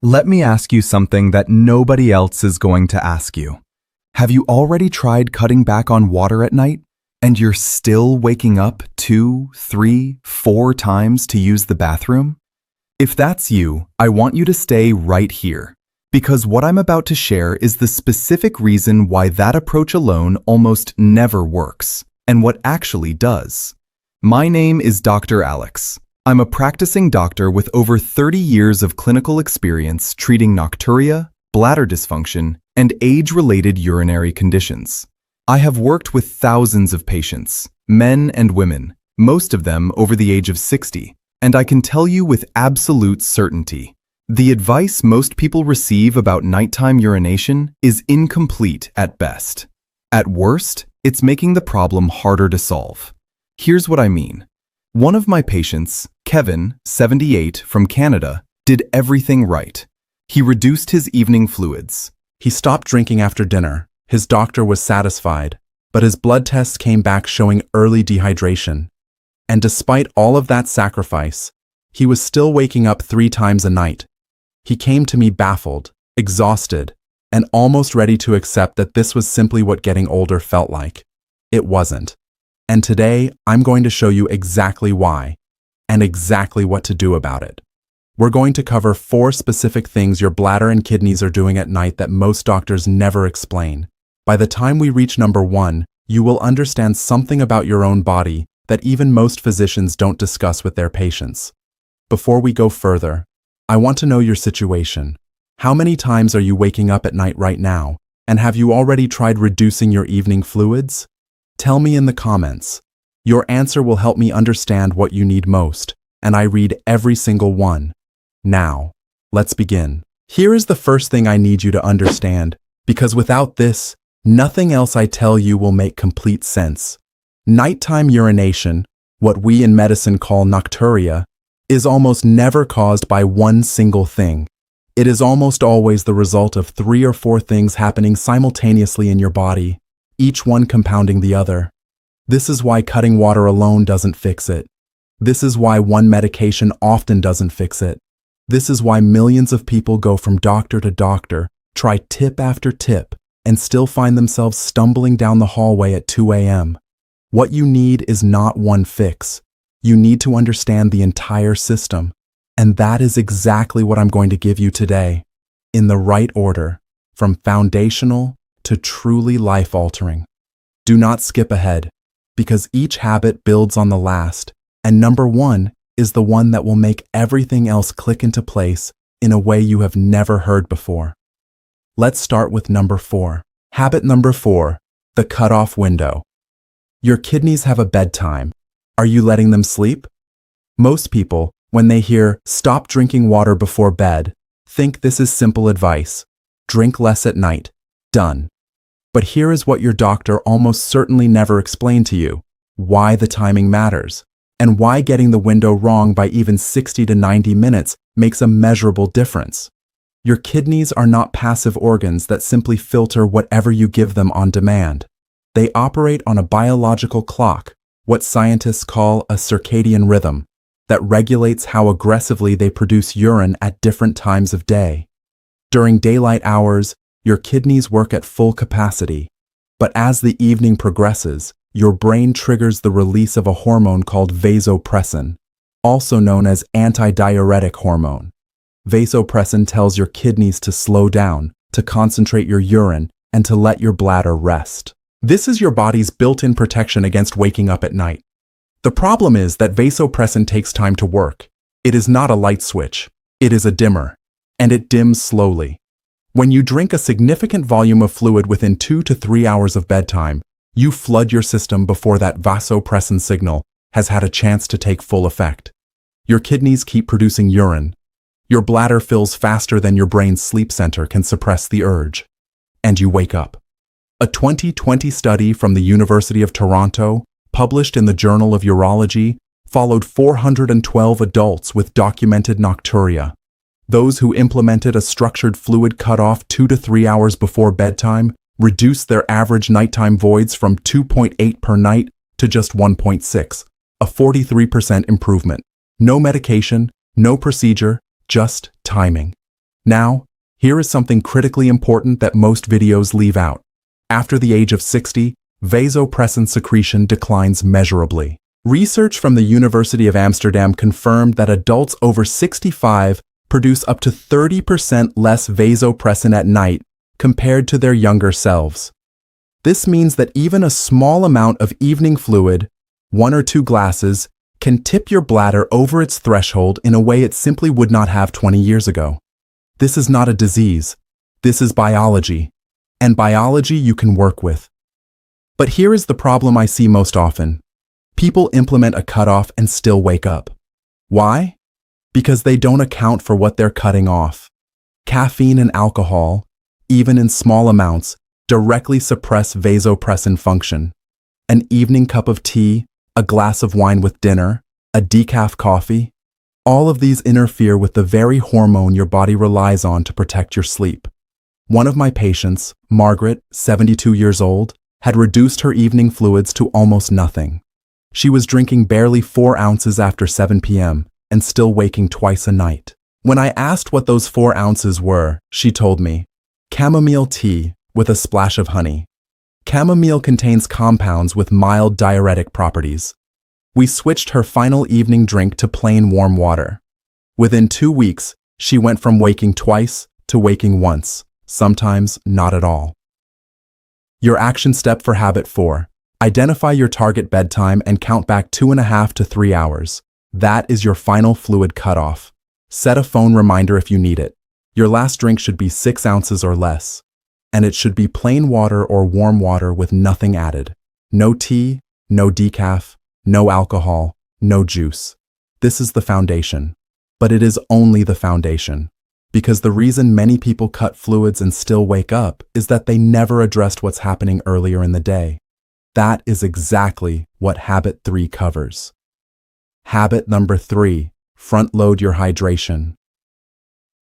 Let me ask you something that nobody else is going to ask you. Have you already tried cutting back on water at night, and you're still waking up 2, 3, 4 times to use the bathroom? If that's you, I want you to stay right here, because what I'm about to share is the specific reason why that approach alone almost never works, and what actually does. My name is Dr. Alex. I'm a practicing doctor with over 30 years of clinical experience treating nocturia, bladder dysfunction, and age-related urinary conditions. I have worked with thousands of patients, men and women, most of them over the age of 60, and I can tell you with absolute certainty, the advice most people receive about nighttime urination is incomplete at best. At worst, it's making the problem harder to solve. Here's what I mean. One of my patients, Kevin, 78, from Canada, did everything right. He reduced his evening fluids. He stopped drinking after dinner. His doctor was satisfied, but his blood tests came back showing early dehydration. And despite all of that sacrifice, he was still waking up 3 times a night. He came to me baffled, exhausted, and almost ready to accept that this was simply what getting older felt like. It wasn't. And today, I'm going to show you exactly why, and exactly what to do about it. We're going to cover 4 specific things your bladder and kidneys are doing at night that most doctors never explain. By the time we reach number 1, you will understand something about your own body that even most physicians don't discuss with their patients. Before we go further, I want to know your situation. How many times are you waking up at night right now? And have you already tried reducing your evening fluids? Tell me in the comments. Your answer will help me understand what you need most, and I read every single one. Now, let's begin. Here is the first thing I need you to understand, because without this, nothing else I tell you will make complete sense. Nighttime urination, what we in medicine call nocturia, is almost never caused by one single thing. It is almost always the result of 3 or 4 things happening simultaneously in your body, each one compounding the other. This is why cutting water alone doesn't fix it. This is why one medication often doesn't fix it. This is why millions of people go from doctor to doctor, try tip after tip, and still find themselves stumbling down the hallway at 2 a.m. What you need is not one fix. You need to understand the entire system. And that is exactly what I'm going to give you today, in the right order, from foundational to truly life-altering. Do not skip ahead, because each habit builds on the last, and number 1 is the one that will make everything else click into place in a way you have never heard before. Let's start with number 4. Habit number 4, the cutoff window. Your kidneys have a bedtime. Are you letting them sleep? Most people, when they hear "stop drinking water before bed," think this is simple advice. Drink less at night. Done. But here is what your doctor almost certainly never explained to you: why the timing matters, and why getting the window wrong by even 60 to 90 minutes makes a measurable difference. Your kidneys are not passive organs that simply filter whatever you give them on demand. They operate on a biological clock, what scientists call a circadian rhythm, that regulates how aggressively they produce urine at different times of day. During daylight hours, your kidneys work at full capacity, but as the evening progresses, your brain triggers the release of a hormone called vasopressin, also known as antidiuretic hormone. Vasopressin tells your kidneys to slow down, to concentrate your urine, and to let your bladder rest. This is your body's built-in protection against waking up at night. The problem is that vasopressin takes time to work. It is not a light switch. It is a dimmer, and it dims slowly. When you drink a significant volume of fluid within 2 to 3 hours of bedtime, you flood your system before that vasopressin signal has had a chance to take full effect. Your kidneys keep producing urine. Your bladder fills faster than your brain's sleep center can suppress the urge. And you wake up. A 2020 study from the University of Toronto, published in the Journal of Urology, followed 412 adults with documented nocturia. Those who implemented a structured fluid cutoff 2 to 3 hours before bedtime reduced their average nighttime voids from 2.8 per night to just 1.6, a 43% improvement. No medication, no procedure, just timing. Now, here is something critically important that most videos leave out. After the age of 60, vasopressin secretion declines measurably. Research from the University of Amsterdam confirmed that adults over 65 produce up to 30% less vasopressin at night compared to their younger selves. This means that even a small amount of evening fluid, 1 or 2 glasses, can tip your bladder over its threshold in a way it simply would not have 20 years ago. This is not a disease. This is biology. And biology you can work with. But here is the problem I see most often. People implement a cutoff and still wake up. Why? Because they don't account for what they're cutting off. Caffeine and alcohol, even in small amounts, directly suppress vasopressin function. An evening cup of tea, a glass of wine with dinner, a decaf coffee, all of these interfere with the very hormone your body relies on to protect your sleep. One of my patients, Margaret, 72 years old, had reduced her evening fluids to almost nothing. She was drinking barely 4 ounces after 7 p.m. and still waking twice a night. When I asked what those 4 ounces were, she told me, chamomile tea with a splash of honey. Chamomile contains compounds with mild diuretic properties. We switched her final evening drink to plain warm water. Within 2 weeks, she went from waking twice to waking once, sometimes not at all. Your action step for habit 4. Identify your target bedtime and count back 2.5 to 3 hours. That is your final fluid cutoff. Set a phone reminder if you need it. Your last drink should be 6 ounces or less. And it should be plain water or warm water with nothing added. No tea, no decaf, no alcohol, no juice. This is the foundation. But it is only the foundation. Because the reason many people cut fluids and still wake up is that they never addressed what's happening earlier in the day. That is exactly what habit 3 covers. Habit number 3, front load your hydration.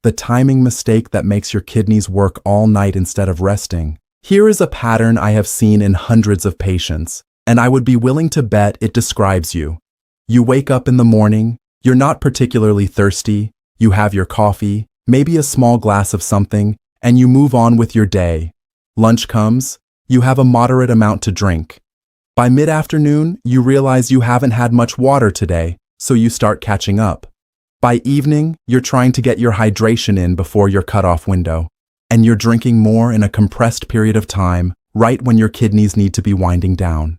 The timing mistake that makes your kidneys work all night instead of resting. Here is a pattern I have seen in hundreds of patients, and I would be willing to bet it describes you. You wake up in the morning, you're not particularly thirsty, you have your coffee, maybe a small glass of something, and you move on with your day. Lunch comes, you have a moderate amount to drink. By mid-afternoon, you realize you haven't had much water today, so you start catching up. By evening, you're trying to get your hydration in before your cutoff window, and you're drinking more in a compressed period of time, right when your kidneys need to be winding down.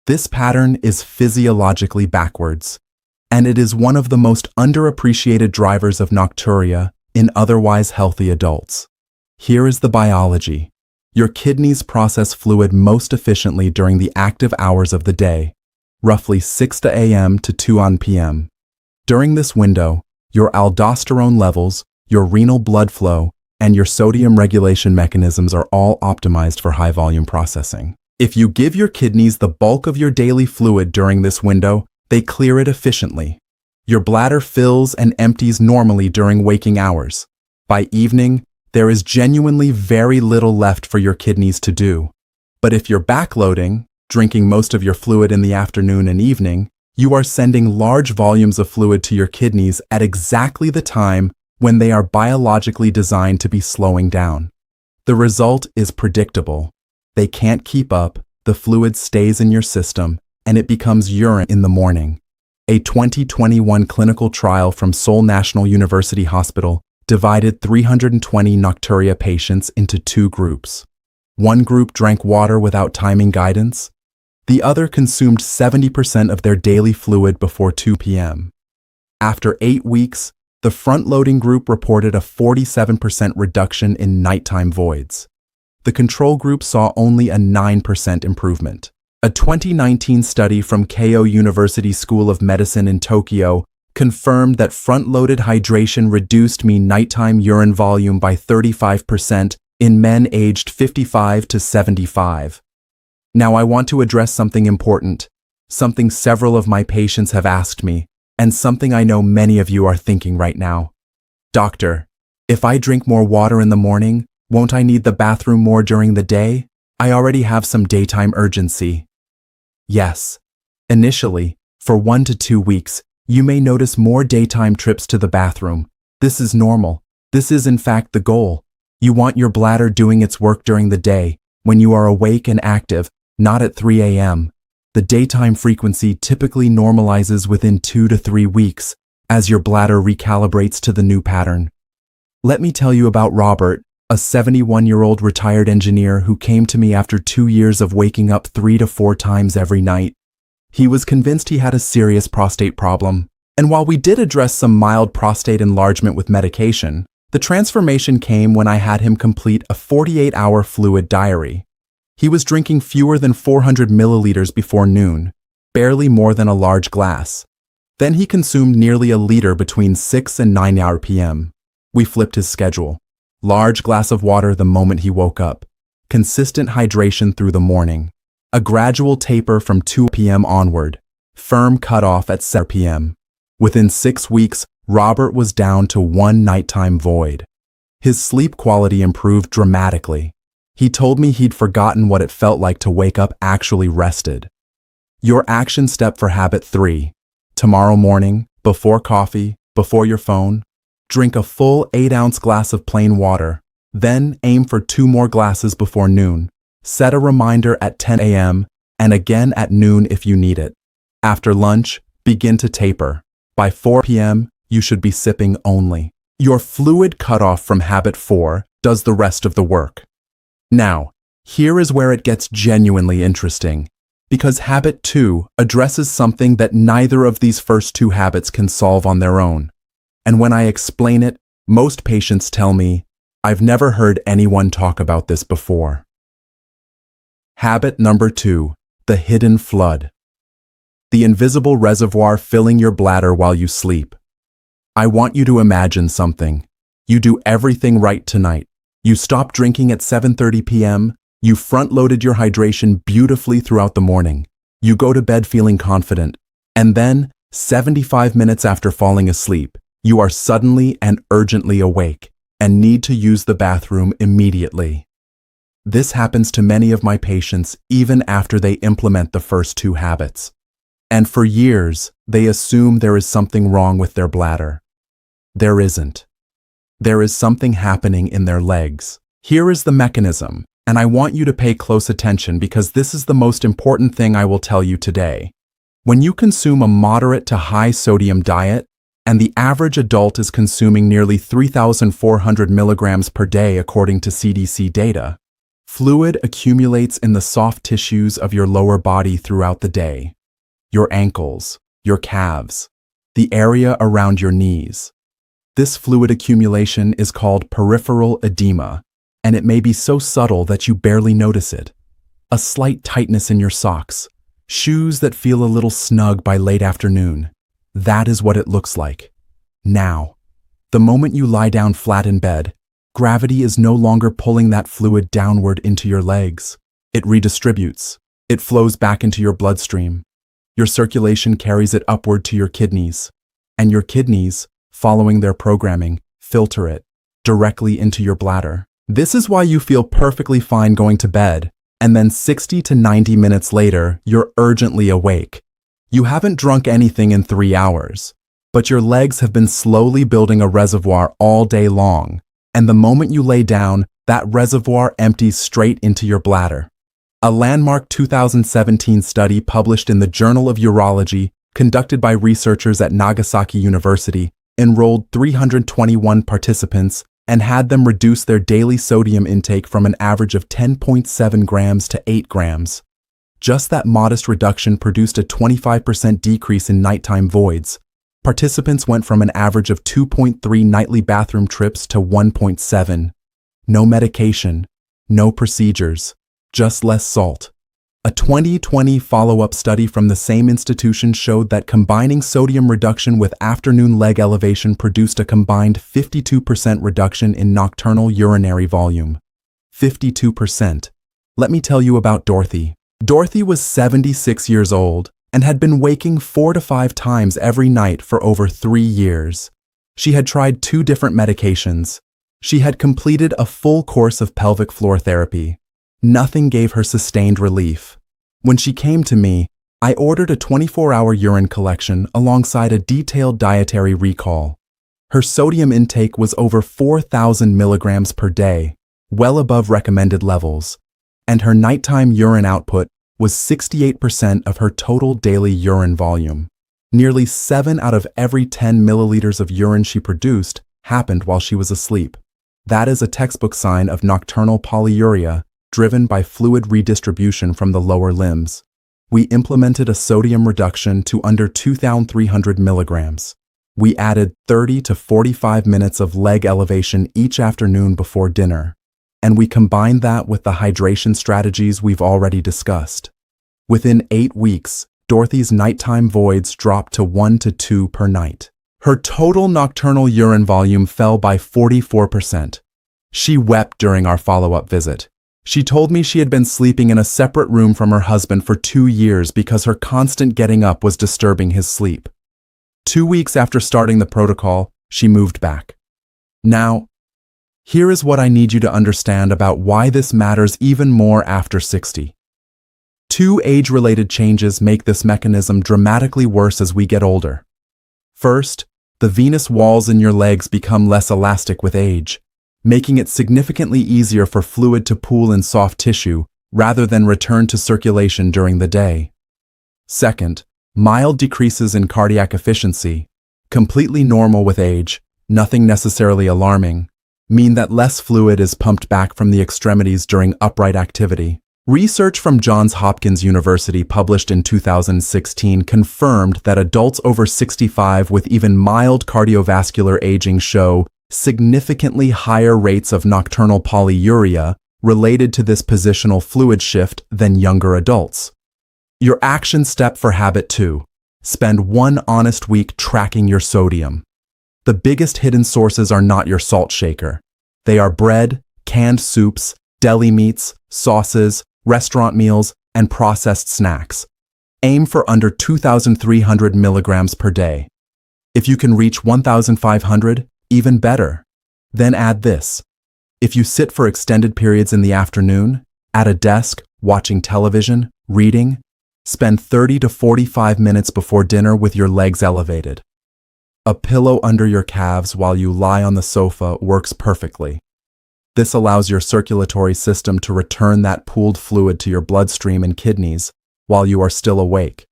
This pattern is physiologically backwards, and it is one of the most underappreciated drivers of nocturia in otherwise healthy adults. Here is the biology. Your kidneys process fluid most efficiently during the active hours of the day, roughly 6 a.m. to 2 p.m. During this window, your aldosterone levels, your renal blood flow, and your sodium regulation mechanisms are all optimized for high-volume processing. If you give your kidneys the bulk of your daily fluid during this window, they clear it efficiently. Your bladder fills and empties normally during waking hours. By evening, there is genuinely very little left for your kidneys to do. But if you're backloading, drinking most of your fluid in the afternoon and evening, you are sending large volumes of fluid to your kidneys at exactly the time when they are biologically designed to be slowing down. The result is predictable. They can't keep up, the fluid stays in your system, and it becomes urine in the morning. A 2021 clinical trial from Seoul National University Hospital divided 320 nocturia patients into 2 groups. One group drank water without timing guidance. The other consumed 70% of their daily fluid before 2 p.m. After 8 weeks, the front-loading group reported a 47% reduction in nighttime voids. The control group saw only a 9% improvement. A 2019 study from Keio University School of Medicine in Tokyo confirmed that front-loaded hydration reduced mean nighttime urine volume by 35% in men aged 55 to 75. Now I want to address something important, something several of my patients have asked me, and something I know many of you are thinking right now. Doctor, if I drink more water in the morning, won't I need the bathroom more during the day? I already have some daytime urgency. Yes. Initially, for 1 to 2 weeks, you may notice more daytime trips to the bathroom. This is normal. This is in fact the goal. You want your bladder doing its work during the day, when you are awake and active, not at 3 a.m. The daytime frequency typically normalizes within 2 to 3 weeks as your bladder recalibrates to the new pattern. Let me tell you about Robert, a 71-year-old retired engineer who came to me after 2 years of waking up 3 to 4 times every night. He was convinced he had a serious prostate problem, and while we did address some mild prostate enlargement with medication, the transformation came when I had him complete a 48-hour fluid diary. He was drinking fewer than 400 milliliters before noon, barely more than a large glass. Then he consumed nearly a liter between 6 and 9 p.m. We flipped his schedule. Large glass of water the moment he woke up. Consistent hydration through the morning. A gradual taper from 2 p.m. onward. Firm cutoff at 7 p.m. Within 6 weeks, Robert was down to 1 nighttime void. His sleep quality improved dramatically. He told me he'd forgotten what it felt like to wake up actually rested. Your action step for habit 3. Tomorrow morning, before coffee, before your phone, drink a full 8-ounce glass of plain water. Then aim for 2 more glasses before noon. Set a reminder at 10 a.m. and again at noon if you need it. After lunch, begin to taper. By 4 p.m., you should be sipping only. Your fluid cutoff from habit 4 does the rest of the work. Now, here is where it gets genuinely interesting, because habit 2 addresses something that neither of these first 2 habits can solve on their own. And when I explain it, most patients tell me, "I've never heard anyone talk about this before." Habit number 2, the hidden flood. The invisible reservoir filling your bladder while you sleep. I want you to imagine something. You do everything right tonight. You stop drinking at 7:30 p.m., you front-loaded your hydration beautifully throughout the morning. You go to bed feeling confident. And then, 75 minutes after falling asleep, you are suddenly and urgently awake and need to use the bathroom immediately. This happens to many of my patients even after they implement the first 2 habits. And for years, they assume there is something wrong with their bladder. There isn't. There is something happening in their legs. Here is the mechanism, and I want you to pay close attention because this is the most important thing I will tell you today. When you consume a moderate to high sodium diet, and the average adult is consuming nearly 3,400 milligrams per day according to CDC data, fluid accumulates in the soft tissues of your lower body throughout the day. Your ankles, your calves, the area around your knees. This fluid accumulation is called peripheral edema, and it may be so subtle that you barely notice it. A slight tightness in your socks, shoes that feel a little snug by late afternoon. That is what it looks like. Now, the moment you lie down flat in bed, gravity is no longer pulling that fluid downward into your legs. It redistributes. It flows back into your bloodstream. Your circulation carries it upward to your kidneys, and your kidneys, following their programming, filter it directly into your bladder. This is why you feel perfectly fine going to bed, and then 60 to 90 minutes later, you're urgently awake. You haven't drunk anything in 3 hours, but your legs have been slowly building a reservoir all day long, and the moment you lay down, that reservoir empties straight into your bladder. A landmark 2017 study published in the Journal of Urology, conducted by researchers at Nagasaki University, enrolled 321 participants and had them reduce their daily sodium intake from an average of 10.7 grams to 8 grams. Just that modest reduction produced a 25% decrease in nighttime voids. Participants went from an average of 2.3 nightly bathroom trips to 1.7. No medication, no procedures, just less salt. A 2020 follow-up study from the same institution showed that combining sodium reduction with afternoon leg elevation produced a combined 52% reduction in nocturnal urinary volume. 52%. Let me tell you about Dorothy. Dorothy was 76 years old and had been waking 4 to 5 times every night for over 3 years. She had tried 2 different medications. She had completed a full course of pelvic floor therapy. Nothing gave her sustained relief. When she came to me, I ordered a 24-hour urine collection alongside a detailed dietary recall. Her sodium intake was over 4,000 milligrams per day, well above recommended levels, and her nighttime urine output was 68% of her total daily urine volume. Nearly 7 out of every 10 milliliters of urine she produced happened while she was asleep. That is a textbook sign of nocturnal polyuria driven by fluid redistribution from the lower limbs. We implemented a sodium reduction to under 2,300 milligrams. We added 30 to 45 minutes of leg elevation each afternoon before dinner, and we combined that with the hydration strategies we've already discussed. Within 8 weeks, Dorothy's nighttime voids dropped to 1 to 2 per night. Her total nocturnal urine volume fell by 44%. She wept during our follow-up visit. She told me she had been sleeping in a separate room from her husband for 2 years because her constant getting up was disturbing his sleep. 2 weeks after starting the protocol, she moved back. Now, here is what I need you to understand about why this matters even more after 60. 2 age-related changes make this mechanism dramatically worse as we get older. First, the venous walls in your legs become less elastic with age, making it significantly easier for fluid to pool in soft tissue rather than return to circulation during the day. Second, mild decreases in cardiac efficiency, completely normal with age, nothing necessarily alarming, mean that less fluid is pumped back from the extremities during upright activity. Research from Johns Hopkins University published in 2016 confirmed that adults over 65 with even mild cardiovascular aging show significantly higher rates of nocturnal polyuria related to this positional fluid shift than younger adults. Your action step for habit 2. Spend 1 honest week tracking your sodium. The biggest hidden sources are not your salt shaker. They are bread, canned soups, deli meats, sauces, restaurant meals, and processed snacks. Aim for under 2,300 milligrams per day. If you can reach 1,500, even better. Then add this. If you sit for extended periods in the afternoon, at a desk, watching television, reading, spend 30 to 45 minutes before dinner with your legs elevated. A pillow under your calves while you lie on the sofa works perfectly. This allows your circulatory system to return that pooled fluid to your bloodstream and kidneys while you are still awake,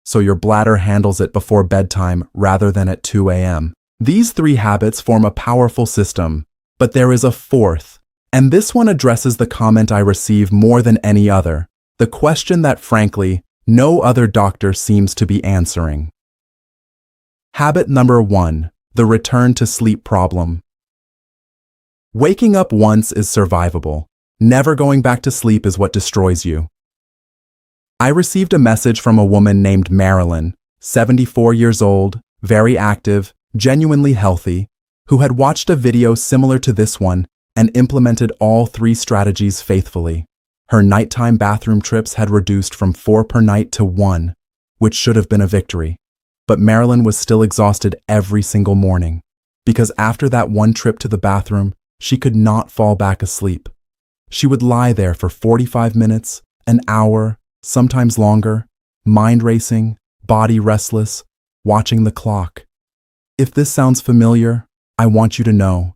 so your bladder handles it before bedtime rather than at 2 a.m. These 3 habits form a powerful system, but there is a 4th, and this one addresses the comment I receive more than any other, the question that, frankly, no other doctor seems to be answering. Habit number 1, the return to sleep problem. Waking up once is survivable. Never going back to sleep is what destroys you. I received a message from a woman named Marilyn, 74 years old, very active, genuinely healthy, who had watched a video similar to this one and implemented all 3 strategies faithfully. Her nighttime bathroom trips had reduced from 4 per night to 1, which should have been a victory. But Marilyn was still exhausted every single morning, because after that 1 trip to the bathroom, she could not fall back asleep. She would lie there for 45 minutes, an hour, sometimes longer, mind racing, body restless, watching the clock. If this sounds familiar, I want you to know,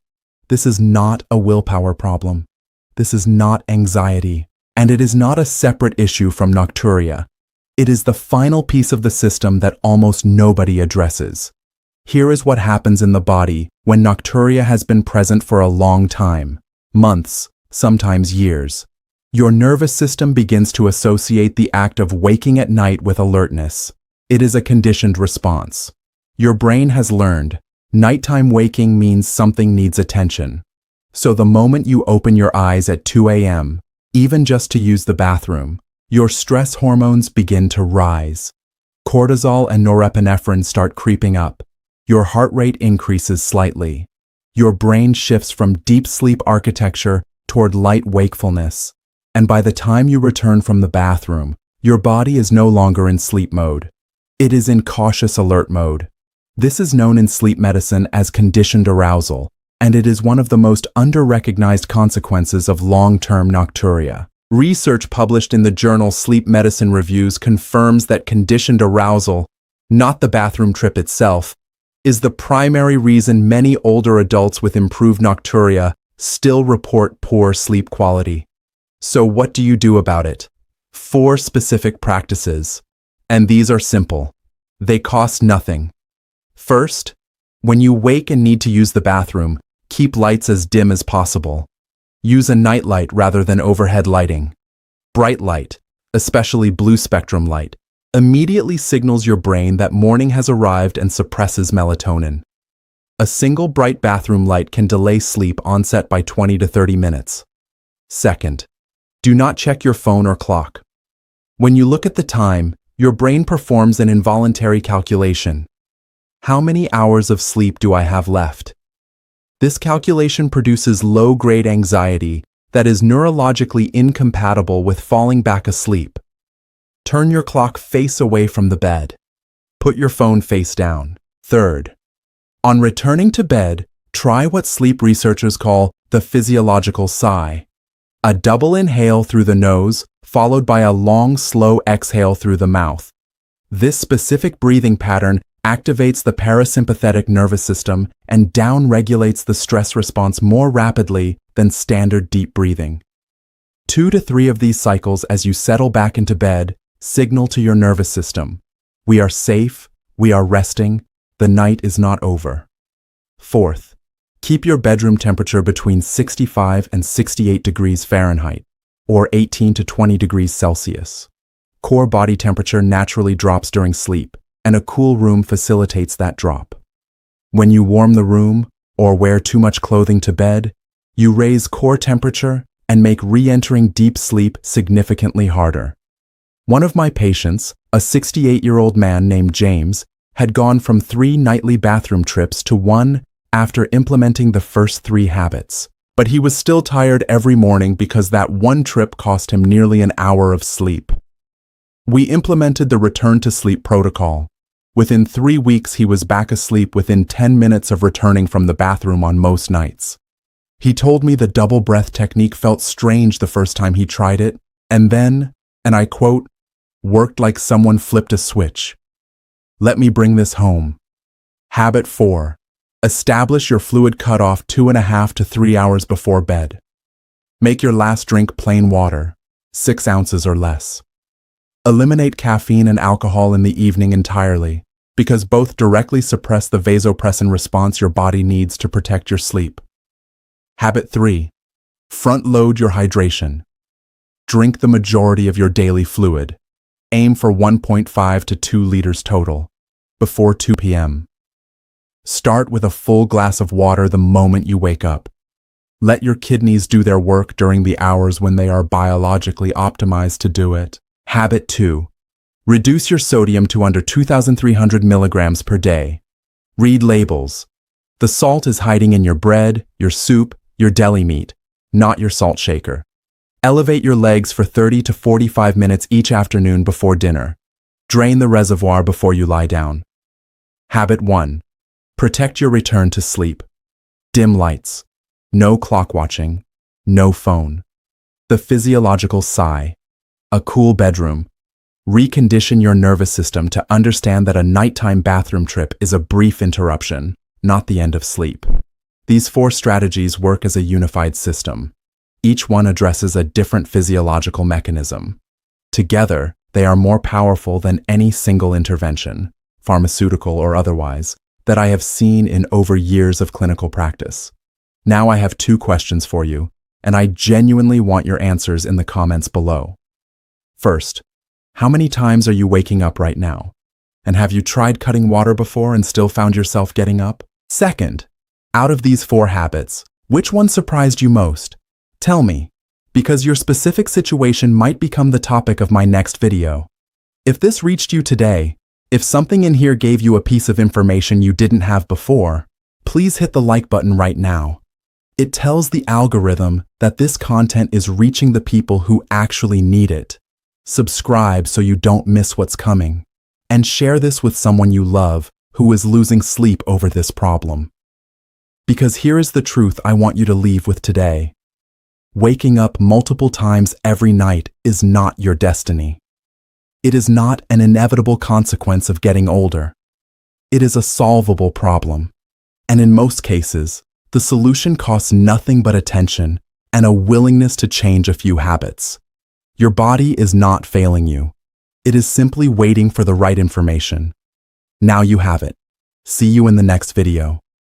this is not a willpower problem. This is not anxiety, and it is not a separate issue from nocturia. It is the final piece of the system that almost nobody addresses. Here is what happens in the body when nocturia has been present for a long time, months, sometimes years. Your nervous system begins to associate the act of waking at night with alertness. It is a conditioned response. Your brain has learned, nighttime waking means something needs attention. So the moment you open your eyes at 2 a.m., even just to use the bathroom, your stress hormones begin to rise. Cortisol and norepinephrine start creeping up. Your heart rate increases slightly. Your brain shifts from deep sleep architecture toward light wakefulness. And by the time you return from the bathroom, your body is no longer in sleep mode. It is in cautious alert mode. This is known in sleep medicine as conditioned arousal, and it is one of the most under-recognized consequences of long-term nocturia. Research published in the journal Sleep Medicine Reviews confirms that conditioned arousal, not the bathroom trip itself, is the primary reason many older adults with improved nocturia still report poor sleep quality. So what do you do about it? 4 specific practices, and these are simple. They cost nothing. First, when you wake and need to use the bathroom, keep lights as dim as possible. Use a nightlight rather than overhead lighting. Bright light, especially blue spectrum light, immediately signals your brain that morning has arrived and suppresses melatonin. A single bright bathroom light can delay sleep onset by 20 to 30 minutes. Second, do not check your phone or clock. When you look at the time, your brain performs an involuntary calculation. How many hours of sleep do I have left? This calculation produces low-grade anxiety that is neurologically incompatible with falling back asleep. Turn your clock face away from the bed. Put your phone face down. Third, on returning to bed, try what sleep researchers call the physiological sigh. A double inhale through the nose, followed by a long, slow exhale through the mouth. This specific breathing pattern activates the parasympathetic nervous system and down-regulates the stress response more rapidly than standard deep breathing. 2 to 3 of these cycles as you settle back into bed signal to your nervous system, we are safe, we are resting, the night is not over. Fourth, keep your bedroom temperature between 65 and 68 degrees Fahrenheit, or 18 to 20 degrees Celsius. Core body temperature naturally drops during sleep, and a cool room facilitates that drop. When you warm the room or wear too much clothing to bed, you raise core temperature and make re-entering deep sleep significantly harder. One of my patients, a 68-year-old man named James, had gone from 3 nightly bathroom trips to 1 after implementing the first 3 habits. But he was still tired every morning because that 1 trip cost him nearly an hour of sleep. We implemented the return to sleep protocol. Within 3 weeks, he was back asleep within 10 minutes of returning from the bathroom on most nights. He told me the double breath technique felt strange the first time he tried it, and then, and I quote, worked like someone flipped a switch. Let me bring this home. Habit 4. Establish your fluid cutoff 2.5 to 3 hours before bed. Make your last drink plain water, 6 ounces or less. Eliminate caffeine and alcohol in the evening entirely, because both directly suppress the vasopressin response your body needs to protect your sleep. Habit 3. Front-load your hydration. Drink the majority of your daily fluid. Aim for 1.5 to 2 liters total, before 2 p.m. Start with a full glass of water the moment you wake up. Let your kidneys do their work during the hours when they are biologically optimized to do it. Habit 2. Reduce your sodium to under 2,300 milligrams per day. Read labels. The salt is hiding in your bread, your soup, your deli meat, not your salt shaker. Elevate your legs for 30 to 45 minutes each afternoon before dinner. Drain the reservoir before you lie down. Habit 1. Protect your return to sleep. Dim lights. No clock watching. No phone. The physiological sigh. A cool bedroom. Recondition your nervous system to understand that a nighttime bathroom trip is a brief interruption, not the end of sleep. These 4 strategies work as a unified system. Each one addresses a different physiological mechanism. Together, they are more powerful than any single intervention, pharmaceutical or otherwise, that I have seen in over years of clinical practice. Now I have 2 questions for you, and I genuinely want your answers in the comments below. First, how many times are you waking up right now? And have you tried cutting water before and still found yourself getting up? Second, out of these 4 habits, which one surprised you most? Tell me, because your specific situation might become the topic of my next video. If this reached you today, if something in here gave you a piece of information you didn't have before, please hit the like button right now. It tells the algorithm that this content is reaching the people who actually need it. Subscribe so you don't miss what's coming, and share this with someone you love who is losing sleep over this problem. Because here is the truth I want you to leave with today. Waking up multiple times every night is not your destiny. It is not an inevitable consequence of getting older. It is a solvable problem. And in most cases, the solution costs nothing but attention and a willingness to change a few habits. Your body is not failing you. It is simply waiting for the right information. Now you have it. See you in the next video.